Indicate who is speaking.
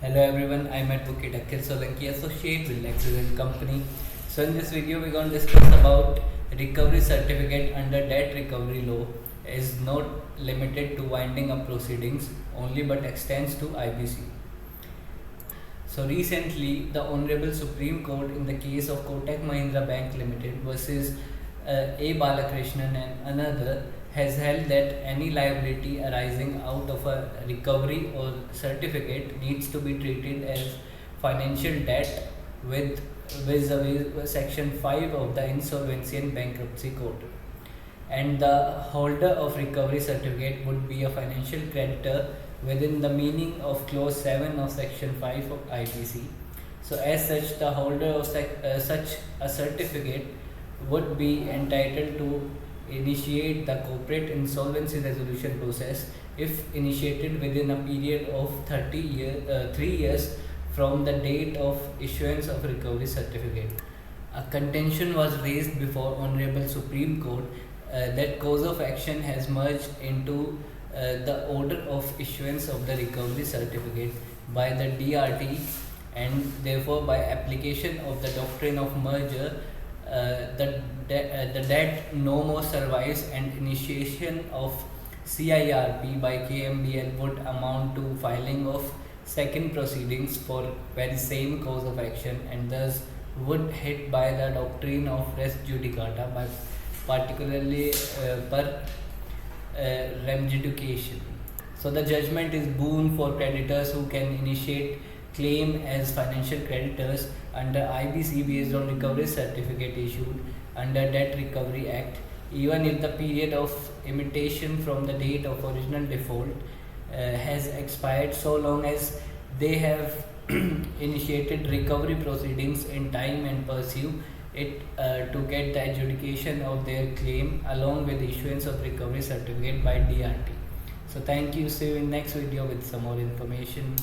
Speaker 1: Hello everyone, I'm Advocate Akhil Solanki, associate with Lexis and Company. So in this video, we're going to discuss about recovery certificate under debt recovery law is not limited to winding up proceedings only but extends to IBC. So recently, the Honorable Supreme Court in the case of Kotak Mahindra Bank Limited versus A. Balakrishnan and another has held that any liability arising out of a recovery or certificate needs to be treated as financial debt with vis-a-vis Section 5 of the Insolvency and Bankruptcy Code. And the holder of recovery certificate would be a financial creditor within the meaning of clause 7 of section 5 of IPC. So as such, the holder of such a certificate would be entitled to initiate the corporate insolvency resolution process if initiated within a period of 3 years from the date of issuance of recovery certificate. A contention was raised before Honorable Supreme Court that cause of action has merged into the order of issuance of the recovery certificate by the DRT, and therefore by application of the doctrine of merger the debt no more survives, and initiation of CIRP by KMBL would amount to filing of second proceedings for very same cause of action, and thus would hit by the doctrine of res judicata by particularly per rem judication. So the judgment is boon for creditors who can initiate claim as financial creditors under IBC based on recovery certificate issued under Debt Recovery Act, even if the period of imitation from the date of original default has expired, so long as they have initiated recovery proceedings in time and pursue it to get the adjudication of their claim along with the issuance of recovery certificate by DRT. So thank you. See you in next video with some more information.